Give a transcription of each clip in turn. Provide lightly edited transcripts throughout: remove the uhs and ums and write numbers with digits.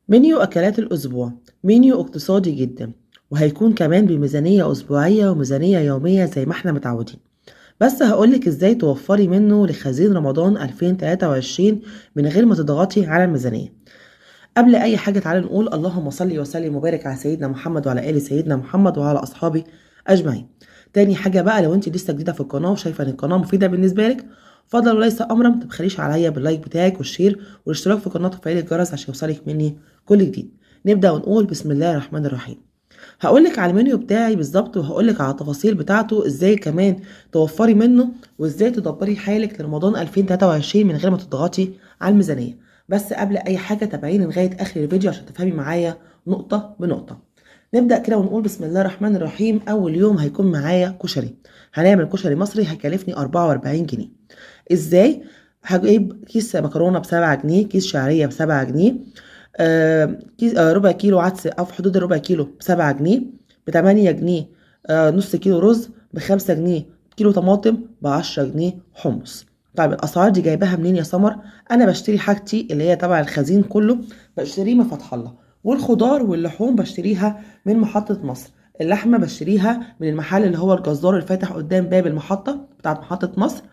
منيو أكلات الأسبوع منيو اقتصادي جدا، وهيكون كمان بميزانية أسبوعية وميزانية يومية زي ما احنا متعودين. بس هقولك ازاي توفري منه لخزين رمضان 2023 من غير ما تضغطي على الميزانية. قبل أي حاجة تعالى نقول اللهم صل وسلم وبارك على سيدنا محمد وعلى آل سيدنا محمد وعلى أصحابه أجمعين. تاني حاجة بقى، لو انت لسه جديدة في القناة وشايفة ان القناة مفيدة بالنسبة لك، فضل وليس أمرا متبخليش عليا باللايك بتاعك والشير والاشتراك في القناة وتفعيل الجرس عشان يوصلك مني كل جديد. نبدأ ونقول بسم الله الرحمن الرحيم. هقولك على المنيو بتاعي بالظبط، وهقولك على التفاصيل بتاعته ازاي كمان توفري منه، وازاي تدبري حالك لرمضان 2023 من غير ما تضغطي على الميزانية. بس قبل اي حاجة تابعيني لغاية اخر الفيديو عشان تفهمي معايا نقطة بنقطة. نبدأ كده ونقول بسم الله الرحمن الرحيم. اول يوم هيكون معايا كشري، هنعمل كشري مصري هيكلفني 44 جنيه. ازاي؟ هجيب كيس مكرونة ب7 جنيه، كيس شعرية ب7 جنيه، كيس ربع كيلو عدس او في حدود الربع كيلو ب7 جنيه، ب8 جنيه نص كيلو رز، ب5 جنيه كيلو طماطم، ب10 جنيه حمص. طيب الاسعار دي جايباها منين يا سمر؟ انا بشتري حاجتي اللي هي تبع الخزين كله بشتريه من فتح الله، والخضار واللحوم بشتريها من محطة مصر، اللحمة بشتريها من المحل اللي هو الجزار اللي فاتح قدام باب المحطة بتاعت محطة مصر،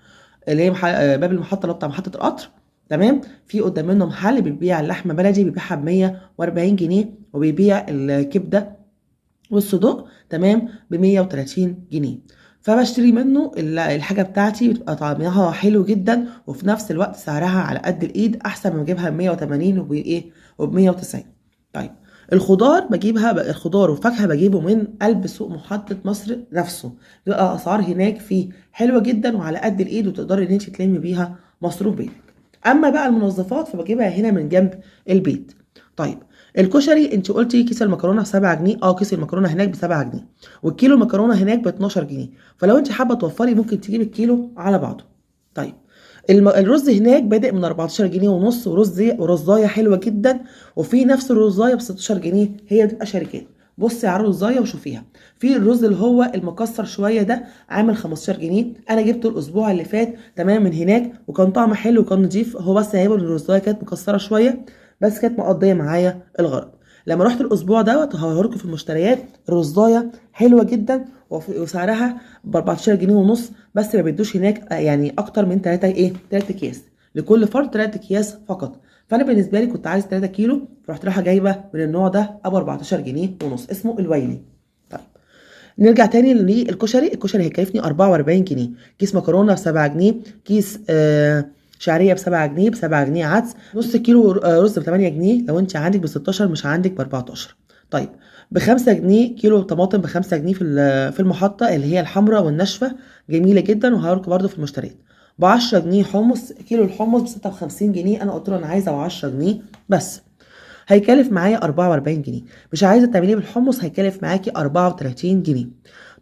اللي هي باب المحطة اللي هو بتاع محطة القطر. تمام. في قدام منه محل بيبيع اللحمة بلدي بيبيعها ب140 جنيه، وبيبيع الكبدة والصدوق تمام ب130 جنيه. فبشتري منه الحاجة بتاعتي بتبقى طعمها حلو جدا، وفي نفس الوقت سعرها على قد الإيد أحسن ما أجيبها ب180 وب190. طيب الخضار الخضار والفاكهة بجيبه من قلب سوق محطة مصر نفسه، بيبقى أسعار هناك فيه حلوة جدا وعلى قد الإيد، وتقدري إن انت تلمي بيها مصروف بيتك. أما بقى المنظفات فبجيبها هنا من جنب البيت. طيب الكشري انت قلتي كيس المكرونه ب7 جنيه، كيس المكرونه هناك ب7 جنيه، والكيلو المكرونه هناك ب12 جنيه، فلو انت حابه توفري ممكن تجيبي الكيلو على بعضه. طيب الرز هناك بادئ من 14 جنيه ونص، ورزايه حلوه جدا، وفي نفس الرزايه ب 16 جنيه، هي بتبقى شركات. بصي على الرزايه وشوفيها. في الرز اللي هو المكسر شويه ده عامل 15 جنيه، انا جبته الاسبوع اللي فات تمام من هناك، وكان طعمه حلو وكان نضيف، هو بس عيبه ان الرزايه كانت مكسره شويه، بس كانت مقضيه معايا الغرض. لما رحت الاسبوع دوت هوريكم في المشتريات، الرزايه حلوه جدا وسعرها ب 14 جنيه ونص، بس ما بيدوش هناك يعني اكتر من 3 اكياس، لكل فرد 3 اكياس فقط. فانا بالنسبه لي كنت عايز 3 كيلو، فرحت رايحه جايبه من النوع ده ابو 14 جنيه ونص، اسمه الويلي. طيب نرجع تاني للكشري. الكشري هيكلفني 44 جنيه، كيس مكرونه ب7 جنيه، كيس شعريه ب7 جنيه، ب7 جنيه عدس، نص كيلو رز ب8 جنيه، لو انت عندك ب16 مش عندك ب14. طيب ب5 جنيه كيلو طماطم، ب5 جنيه في المحطه اللي هي الحمراء والناشفه، جميله جدا، وهوريكم برده في المشتريات. ب10 جنيه حمص، كيلو الحمص ب56 جنيه، انا قلت له انا عايزه ب10 جنيه بس. هيكلف معايا 44 جنيه. مش عايزه تعمليه بالحمص هيكلف معاكي 34 جنيه.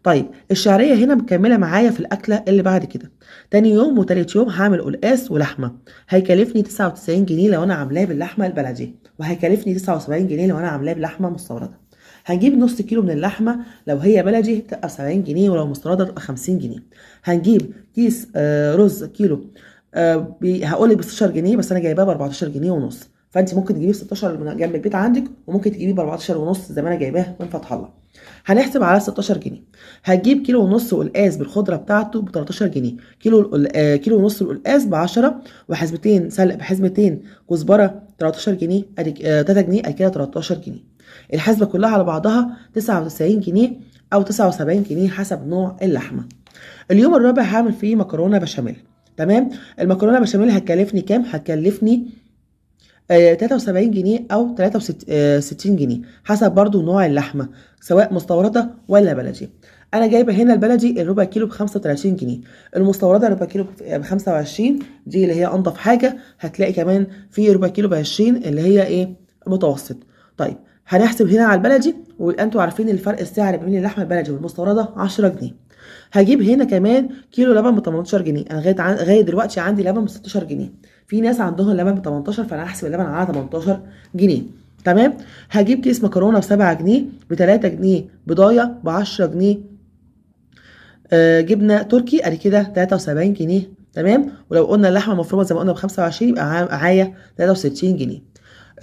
طيب الشعريه هنا مكمله معايا في الاكله اللي بعد كده. تاني يوم وتالت يوم هعمل قلقاس ولحمه، هيكلفني 99 جنيه لو انا عاملاه باللحمه البلدي، وهيكلفني 79 جنيه لو انا عاملاه بلحمه مستورده. هنجيب نص كيلو من اللحمه، لو هي بلدي بتبقى 70 جنيه، ولو مستورده تبقى 50 جنيه. هنجيب كيس رز كيلو، هقولك ب 16 جنيه، بس انا جايباه ب 14 جنيه ونص، فانت ممكن تجيبيه ب 16 من جنب البيت عندك، وممكن تجيبيه ب 14 ونص زي ما انا جايباه من فتح الله. هنحسب على 16 جنيه. هتجيب كيلو ونص قلقاس بالخضره بتاعته ب 13 جنيه، كيلو ونص القلقاس ب 10، وحزمتين سلق بحزمتين كزبره 13 جنيه، ادي 3 جنيه، ادي كده 13 جنيه. الحسبه كلها على بعضها 99 جنيه او 79 جنيه حسب نوع اللحمه. اليوم الرابع هعمل فيه مكرونه بشاميل. تمام. المكرونه بشاميل هتكلفني كام؟ هتكلفني 73 جنيه او 63 جنيه حسب برضو نوع اللحمه، سواء مستورده ولا بلدي. انا جايبه هنا البلدي الربع كيلو ب 35 جنيه، المستورده ربع كيلو ب 25، دي اللي هي انضف حاجه. هتلاقي كمان في ربع كيلو ب 20 اللي هي ايه متوسط. طيب هنحسب هنا على البلدي، وانتوا عارفين الفرق السعر بين اللحمه البلدي والمستورده 10 جنيه. هجيب هنا كمان كيلو لبن ب 18 جنيه، انا لغايه دلوقتي عندي لبن ب 16 جنيه، في ناس عندهم اللبن ب 18، فانا هحسب اللبن على 18 جنيه. تمام. هجيب كيس مكرونه ب7 جنيه، ب3 جنيه بضايه، ب10 جنيه جبنه تركي، ادي كده 73 جنيه. تمام. ولو قلنا اللحمه المفرومه زي ما قلنا ب 25 يبقى معايا 63 جنيه.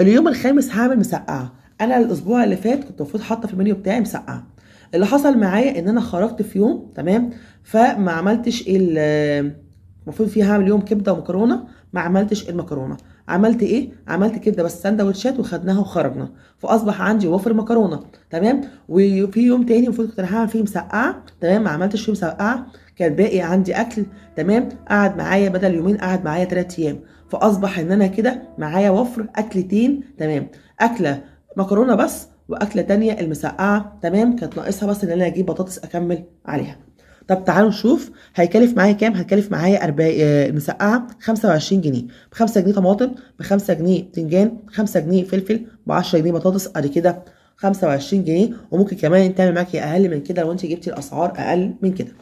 اليوم الخامس هعمل مسقعه. انا الاسبوع اللي فات كنت المفروض حاطه في المنيو بتاعي مسقعه. اللي حصل معايا ان انا خرجت في يوم، تمام، فما عملتش المفروض فيه هعمل يوم كبده ومكرونه، ما عملتش المكرونه. عملت ايه؟ عملت كبده بس سندوتشات وخدناها وخرجنا، فاصبح عندي وفر مكرونه، تمام. وفي يوم تاني المفروض كنت انا هعمل فيه مسقعه، تمام، ما عملتش فيه مسقعه، كان باقي عندي اكل، تمام، قعد معايا بدل يومين قعد معايا 3 ايام، فاصبح ان انا كده معايا وفر اكلتين، تمام، اكله مكرونه بس واكله تانية المسقعه، تمام، كانت ناقصها بس ان انا اجيب بطاطس اكمل عليها. طب تعالوا نشوف هيكلف معايا كام. هيكلف معايا المسقعه 25 جنيه، ب 5 جنيه طماطم، ب 5 جنيه بتنجان، 5 جنيه فلفل، ب 10 جنيه بطاطس، ادي كده 25 جنيه. وممكن كمان تعمل معاكي اقل من كده لو انت جبتي الاسعار اقل من كده.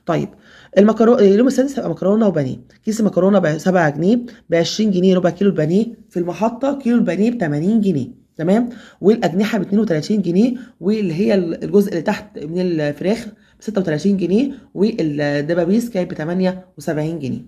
طيب المكرونه اليوم السادس هيبقى مكرونه وبانيه. كيس المكرونه ب 7 جنيه، ب 20 جنيه ربع كيلو البانيه. في المحطه كيلو البانيه ب 80 جنيه، تمام. والاجنحه ب 32 جنيه، واللي هي الجزء اللي تحت من الفراخ ب 36 جنيه، والدبابيس كانت ب 78 جنيه،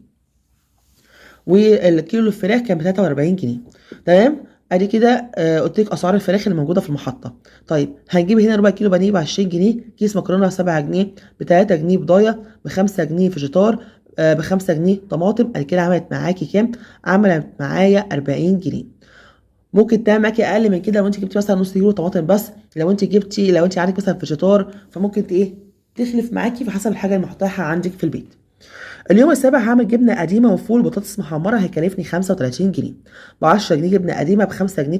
والكيلو الفراخ كان ب 43 جنيه، تمام. ادي كده قلت لك اسعار الفراخ اللي موجوده في المحطه. طيب هنجيب هنا ربع كيلو بانيه ب 20 جنيه، كيس مكرونه ب 7 جنيه، ب 3 جنيه بضايه، ب 5 جنيه فيجيتار، ب 5 جنيه طماطم. ادي كده عملت معاكي كام؟ عملت معايا 40 جنيه. ممكن تعمل معاكي اقل من كده لو انت جبتي مثلا نص كيلو طماطم بس. لو انت عندك مثلا فيجيتار فممكن تخلف معاكي في حسب الحاجه المتاحه عندك في البيت. اليوم السابع هعمل جبنه قديمه وفول بطاطس محمره، هيكلفني 35 جنيه. ب 10 جنيه جبنه قديمه، ب 5 جنيه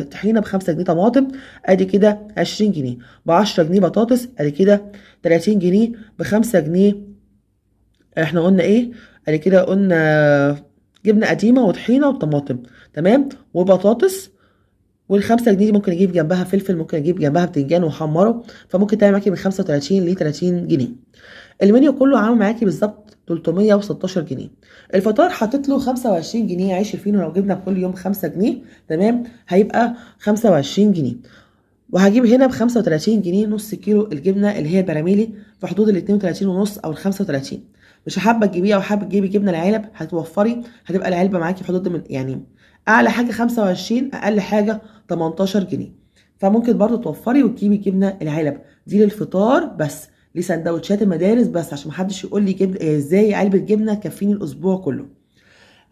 طحينه، ب 5 جنيه طماطم، ادي كده 20 جنيه. ب 10 جنيه بطاطس، ادي كده 30 جنيه. ب 5 جنيه احنا قلنا ايه؟ ادي كده قلنا جبنه قديمه وطحينه وطماطم، تمام، وبطاطس. وال5 جنيه دي ممكن اجيب جنبها فلفل، ممكن اجيب جنبها بتنجان واحمره، فممكن تعمل معاكي من 35 ل 30 جنيه. المنيو كله عامل معاكي بالظبط 316 جنيه. الفطار حاطط له 25 جنيه عيش الفينو، لو جبنا كل يوم 5 جنيه، تمام، هيبقى 25 جنيه. وهجيب هنا ب 35 جنيه نص كيلو الجبنه اللي هي البراميلي، في حدود ال 32 ونص او ال 35. مش حابه تجيبيها او حابه تجيبي جبنه العلب هتوفري، هتبقى العلبه معاكي في حدود من يعني اعلى حاجه 25، اقل حاجه 18 جنيه. فممكن برضو توفري وتجيبي جبنه العلب دي للفطار بس، لسندوتشات المدارس بس، عشان محدش يقول لي ازاي علبه جبنه تكفيني الاسبوع كله.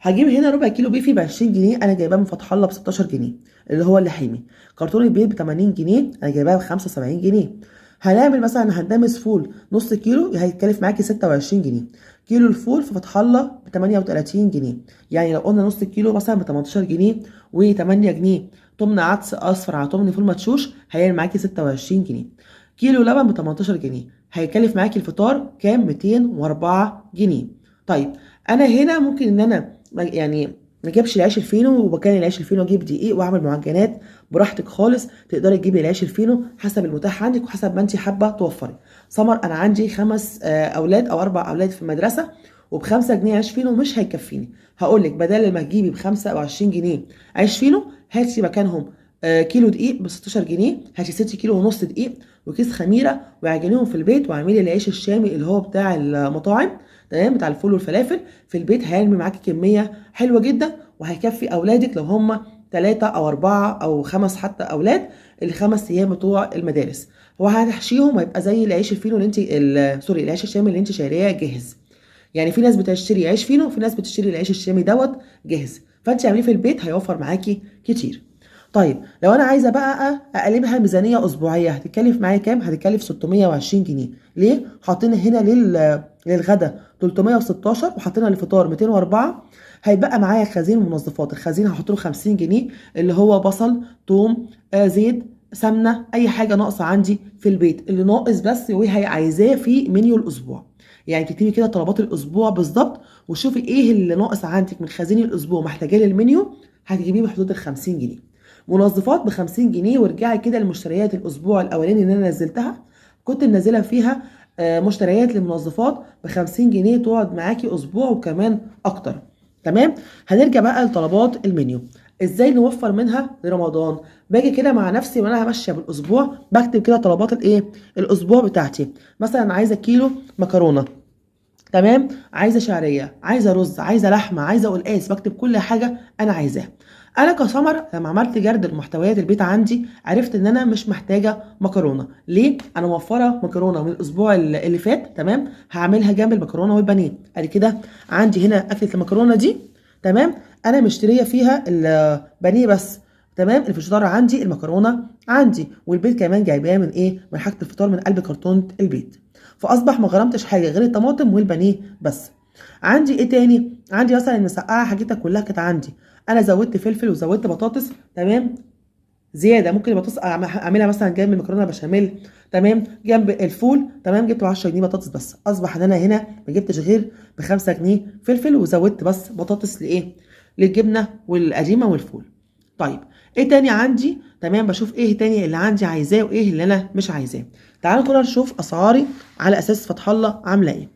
هجيب هنا ربع كيلو بيفي ب 20 جنيه، انا جايباه من فتح الله ب 16 جنيه، اللي هو اللحيمي. كرتون البيض ب 80 جنيه، انا جايباه ب 75 جنيه. هنعمل مثلا هندمس فول نص كيلو هيتكلف معاكي 26 جنيه. كيلو الفول في فتح الله ب 38 جنيه، يعني لو قلنا نص كيلو مثلا ب 18 جنيه، و8 جنيه تمن عدس اصفر على تمن فول مدشوش هيعمل معاكي 26 جنيه. كيلو لبن ب 18 جنيه، هيكلف معاكي الفطار كام؟ 204 جنيه. طيب انا هنا ممكن ان انا يعني ما اجيبش العيش الفينو، وبكان العيش الفينو اجيب دقيق واعمل معجنات، براحتك خالص. تقدري تجيبي العيش الفينو حسب المتاح عندك وحسب ما انت حابه توفري. سمر انا عندي 5 اولاد او 4 اولاد في المدرسه، وب5 جنيه عيش فينو مش هيكفيني. هقول لك بدل ما تجيبي ب25 جنيه عيش فينو، هاتي مكانهم كيلو دقيق ب 16 جنيه، هاتي 6 كيلو ونص دقيق وكيس خميره واعجنيهم في البيت، واعملي العيش الشامي اللي هو بتاع المطاعم، تمام، بتاع الفول والفلافل في البيت، هيعمل معاكي كميه حلوه جدا، وهيكفي اولادك لو هم 3 او 4 او 5 حتى اولاد، ال5 ايام بتوع المدارس. هو هتحشيهم هيبقى زي العيش الفينو اللي انت سوري العيش الشامي اللي انت شارياه جاهز. يعني في ناس بتشتري عيش فينو وفي ناس بتشتري العيش الشامي جاهز، فانت اعمليه في البيت هيوفر معاكي كتير. طيب لو انا عايزه بقى اقلبها ميزانيه اسبوعيه هتتكلف معايا كام؟ هتتكلف 620 جنيه. ليه؟ حاطين هنا للغدا 316 وحاطينها للفطار 204. هيبقى معايا خزين منظفات، الخزين هحط له 50 جنيه، اللي هو بصل، ثوم، زيت، سمنه، اي حاجه ناقصه عندي في البيت، اللي ناقص بس وهي عايزاه في منيو الاسبوع. يعني تكتبي كده طلبات الاسبوع بالظبط، وشوفي ايه اللي ناقص عندك من خزين الاسبوع محتاجاه للمنيو، هتجيبيه بحدود ال 50 جنيه. منظفات ب 50 جنيه. وارجعي كده لمشتريات الاسبوع الاولاني اللي انا نزلتها، كنت منزله فيها مشتريات للمنظفات ب 50 جنيه تقعد معاكي اسبوع وكمان اكتر، تمام. هنرجع بقى لطلبات المنيو، ازاي نوفر منها لرمضان. باجي كده مع نفسي وانا ماشيه بالاسبوع، بكتب كده طلبات الاسبوع بتاعتي. مثلا عايزه كيلو مكرونه، تمام، عايزه شعريه، عايزه رز، عايزه لحمه، عايزه قلقاس، بكتب كل حاجه انا عايزاها. انا كسمر لما عملت جرد لمحتويات البيت عندي عرفت ان انا مش محتاجه مكرونه. ليه؟ انا موفره مكرونه من الاسبوع اللي فات، تمام، هعملها جنب المكرونه والبانيه. ادي كده عندي هنا اكله المكرونه دي، تمام، انا مشتريه فيها البانيه بس، تمام. الفشار عندي، المكرونه عندي، والبيت كمان جايباه من ايه؟ من حاجه الفطار من قلب كرتونه البيت. فاصبح ما غرمتش حاجه غير الطماطم والبانيه بس. عندي ايه تاني؟ عندي مثلا المسقعه حاجتها كلها كانت عندي، انا زودت فلفل وزودت بطاطس، تمام، زياده. ممكن البطاطس اعملها مثلا جنب المكرونه بشاميل، تمام، جنب الفول، تمام. جبت ب 10 جنيه بطاطس بس، اصبح ان انا هنا ما جبتش غير ب 5 جنيه فلفل، وزودت بس بطاطس لايه؟ للجبنه والقديمه والفول. طيب ايه تاني عندي؟ تمام، بشوف ايه تاني اللي عندي عايزاه وايه اللي انا مش عايزاه. تعالوا كده نشوف اسعاري على اساس فتح الله عامله ايه.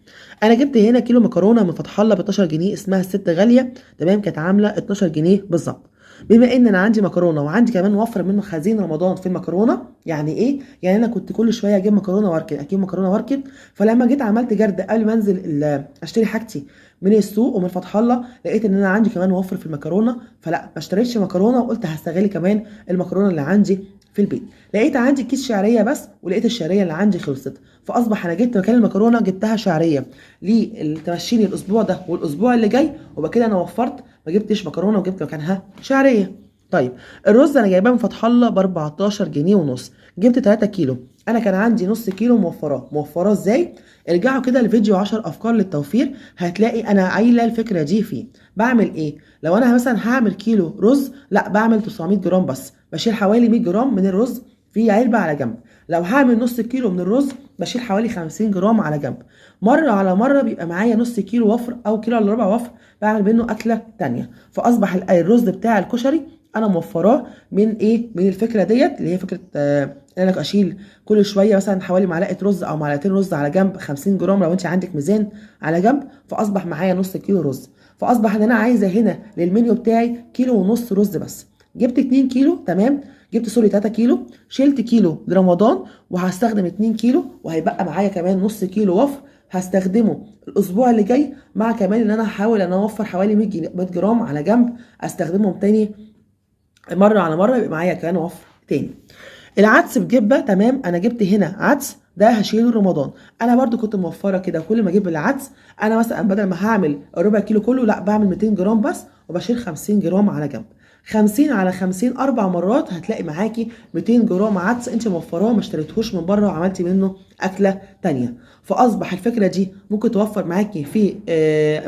انا جبت هنا كيلو مكرونه من فتح الله ب 12 جنيه، اسمها الست غاليه، تمام، كانت عامله 12 جنيه بالظبط. بما ان انا عندي مكرونه وعندي كمان موفر منه خزين رمضان في المكرونه، يعني ايه؟ يعني انا كنت كل شويه اجيب مكرونه واركن، اجيب مكرونه واركن. فلما جيت عملت جرد قبل ما انزل اشتري حاجتي من السوق ومن فتح الله، لقيت ان انا عندي كمان موفر في المكرونه، فلا ما اشتريتش مكرونه، وقلت هستغل كمان المكرونه اللي عندي في البيت. لقيت عندي كيس شعريه بس، ولقيت الشعريه اللي عندي خلصت، فاصبح انا جبت مكان المكرونه جبتها شعريه تمشيني الاسبوع ده والاسبوع اللي جاي، وبكده انا وفرت، ما جبتش مكرونه وجبت مكانها شعريه. طيب الرز انا جايباه من فتح الله ب 14 جنيه ونص، جبت 3 كيلو، انا كان عندي نص كيلو موفراه ازاي؟ ارجعوا كده لفيديو 10 افكار للتوفير، هتلاقي انا قايله الفكره دي فيه. بعمل ايه؟ لو انا مثلا هعمل كيلو رز، لا بعمل 900 جرام بس، بشيل حوالي 100 جرام من الرز في علبه على جنب. لو هعمل نص كيلو من الرز بشيل حوالي 50 جرام على جنب. مره على مره بيبقى معايا نص كيلو وفر او كيلو الا ربع وفر، بعمل منه اكله تانية. فاصبح الرز بتاع الكشري انا موفراه من ايه؟ من الفكره ديت اللي هي فكره ان انا اشيل كل شويه مثلا حوالي معلقه رز او معلقتين رز على جنب 50 جرام لو انت عندك ميزان على جنب، فاصبح معايا نص كيلو رز. فاصبح ان انا عايزه هنا للمنيو بتاعي كيلو ونص رز بس. جبت 2 كيلو، تمام، جبت سوري 3 كيلو، شلت كيلو لرمضان، وهستخدم 2 كيلو، وهيبقى معايا كمان نص كيلو وفر هستخدمه الاسبوع اللي جاي، مع كمان ان انا هحاول ان اوفر حوالي 100 جرام على جنب استخدمهم تاني مره على مره، يبقى معايا كمان وفر تاني. العدس بجبه، تمام، انا جبت هنا عدس ده هشيله رمضان. انا برضو كنت موفره كده، كل ما اجيب العدس انا مثلا بدل ما هعمل ربع كيلو كله، لا بعمل 200 جرام بس، وبشيل 50 جرام على جنب. 50 على 50 اربع مرات هتلاقي معاكي 200 جرام عدس انت موفراه، ما اشتريتهوش من بره وعملتي منه اكله تانية. فاصبح الفكره دي ممكن توفر معاكي في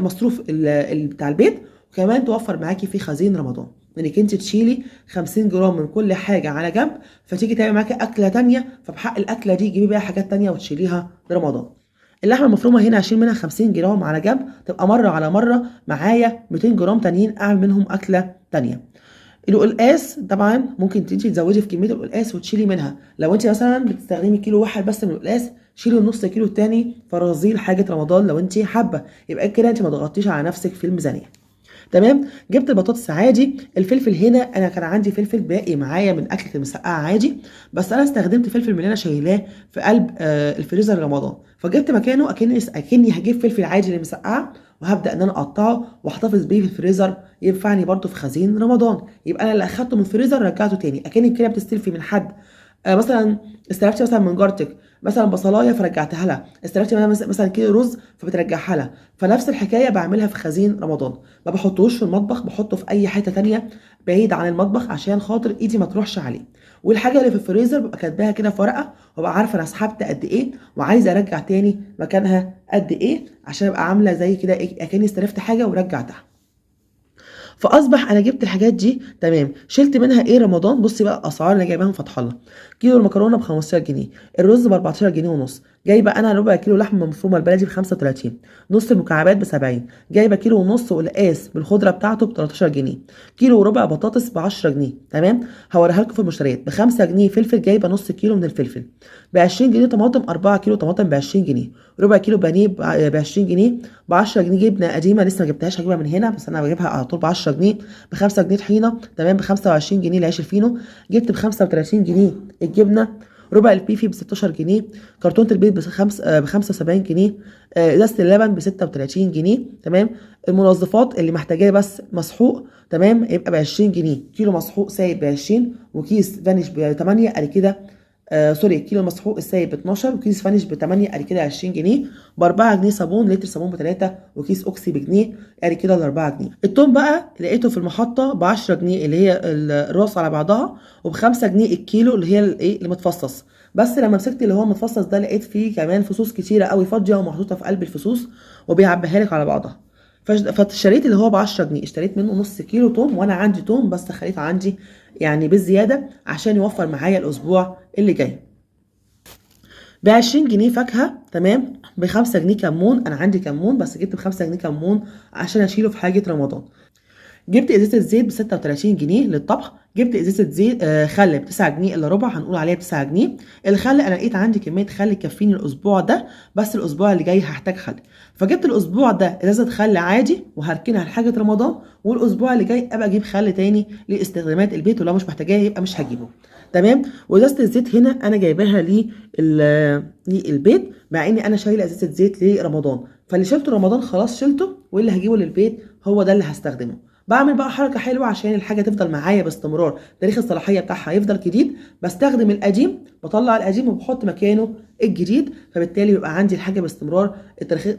مصروف بتاع البيت، وكمان توفر معاكي في خزين رمضان، انك انت تشيلي 50 جرام من كل حاجه على جنب، فتيجي تعملي معاكي اكله تانية، فبحق الاكله دي جيبي بقى حاجات تانية وتشيليها لرمضان. اللحمه المفرومه هنا هشيل منها 50 جرام على جنب، تبقى مره على مره معايا 200 جرام تانيين اعمل منهم اكله تانية. القلقاس طبعا ممكن انت تزودي في كميه القلقاس وتشيلي منها، لو انت مثلا بتستخدمي كيلو واحد بس من القلقاس شيلي النص كيلو التاني فرزيه لحاجه رمضان لو انت حابه، يبقى كده انت ما ضغطتيش على نفسك في الميزانيه. تمام. جبت البطاطس عادي. الفلفل هنا انا كان عندي فلفل باقي معايا من اكله المسقعه عادي، بس انا استخدمت فلفل من اللي انا شايلاه في قلب الفريزر رمضان، فجبت مكانه اكني هجيب فلفل عادي للمسقعه، وهبدا ان انا اقطعه واحتفظ بيه في الفريزر، ينفعني برده في خزين رمضان. يبقى انا اللي اخدته من الفريزر رجعته تاني، اكنك كده بتستلفي من حد. مثلا استلفتي مثلا من جارتك مثلا بصلايه فرجعتها لها، استلفتي مثلا كيلو رز فبترجعها لها، فنفس الحكايه بعملها في خزين رمضان. ما بحطوش في المطبخ، بحطه في اي حته تانية بعيد عن المطبخ عشان خاطر ايدي ما تروحش عليه. والحاجه اللي في الفريزر ببقى كاتباها كده في ورقه، وابقى عارفه انا سحبت قد ايه وعايزه ارجع تاني مكانها قد ايه، عشان ابقى عامله زي كده اكني استلفت حاجه ورجعتها. فاصبح انا جبت الحاجات دي، تمام، شلت منها ايه رمضان. بصي بقى الاسعار اللي جايباها من فتح الله. كيلو المكرونه ب 15 جنيه، الرز ب 14 جنيه ونص، جايبه انا ربع كيلو لحمه مفرومه البلدي ب 35، نص المكعبات ب 70، جايبه كيلو ونص قلقاس بالخضره بتاعته ب 13 جنيه، كيلو وربع بطاطس ب 10 جنيه، تمام. هوريها لكم في المشتريات. ب 5 جنيه فلفل، جايبه نص كيلو من الفلفل. ب 20 جنيه طماطم، 4 كيلو طماطم ب 20 جنيه، ربع كيلو بانيه ب 20 جنيه. ب 10 جنيه جبنه قديمه لسه ما جبتهاش، هجيبها من هنا بس انا بجيبها على طول ب 10 جنيه. ب 5 جنيه طحينه، تمام. ب 25 جنيه العيش الفينو. جبت ب 35 جنيه الجبنه. ربع البيفي ب 16 جنيه، كرتونه البيض ب 75 جنيه، ازازه اللبن ب 36 جنيه. تمام. المنظفات اللي محتاجاه بس مسحوق، تمام، يبقى ب 20 جنيه، كيلو مسحوق سايب ب 20، وكيس فانيش ب 8، ادي كده سوري، كيلو مسحوق السايب ب 12، وكيس فانيش ب 8، ادي كده 20 جنيه. ب 4 جنيه صابون، لتر صابون ب 3، وكيس اوكسي بجنيه، ادي كده ال 4 جنيه. التوم بقى لقيته في المحطه ب 10 جنيه اللي هي الراس على بعضها، وب 5 جنيه الكيلو اللي هي الايه المتفصص. بس لما مسكت اللي هو المتفصص ده لقيت فيه كمان فصوص كتيره قوي فاضيه ومحطوطه في قلب الفصوص، وبيعبيها لك على بعضها. فاشتريت اللي هو ب 10 جنيه، اشتريت منه نص كيلو توم، وانا عندي توم بس خليته عندي يعني بالزياده عشان يوفر معايا الاسبوع اللي جاي. ب 20 جنيه فاكهه، تمام، ب 5 جنيه كمون، انا عندي كمون بس جبت ب 5 جنيه كمون عشان اشيله في حاجه رمضان. جبت ازازه زيت ب 36 جنيه للطبخ. جبت ازازه زيت خل ب 9 جنيه الا ربع، هنقول عليها ب 9 جنيه. الخل انا لقيت عندي كميه خل تكفيني الاسبوع ده، بس الاسبوع اللي جاي هحتاج خل، فجبت الاسبوع ده ازازه خل عادي وهركنها لحاجه رمضان، والاسبوع اللي جاي ابقى اجيب خل تاني لاستخدامات البيت، ولو مش محتاجاه يبقى مش هجيبه. تمام. وازازه الزيت هنا انا جايباها للبيت، مع اني انا شايله ازازه زيت لرمضان، فاللي شلته رمضان خلاص شلته، واللي هجيبه للبيت هو ده اللي هستخدمه. بعمل بقى حركه حلوه عشان الحاجه تفضل معايا باستمرار، تاريخ الصلاحيه بتاعها يفضل جديد، بستخدم القديم، بطلع القديم وبحط مكانه الجديد، فبالتالي بيبقى عندي الحاجه باستمرار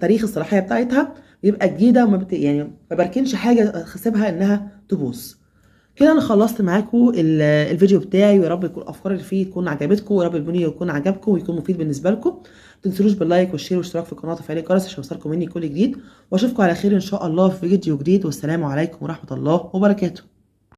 تاريخ الصلاحيه بتاعتها يبقى جديده، يعني ما بركنش حاجه اسيبها انها تبوظ. كده انا خلصت معاكم الفيديو بتاعي، ويا رب يكون الافكار اللي فيه تكون عجبتكم، ويا رب الفيديو يكون عجبكم ويكون مفيد بالنسبه لكم. ما تنسوش باللايك والشير والاشتراك في القناه وتفعيل الجرس عشان يوصلكم مني كل جديد، واشوفكم على خير ان شاء الله في فيديو جديد، والسلام عليكم ورحمه الله وبركاته.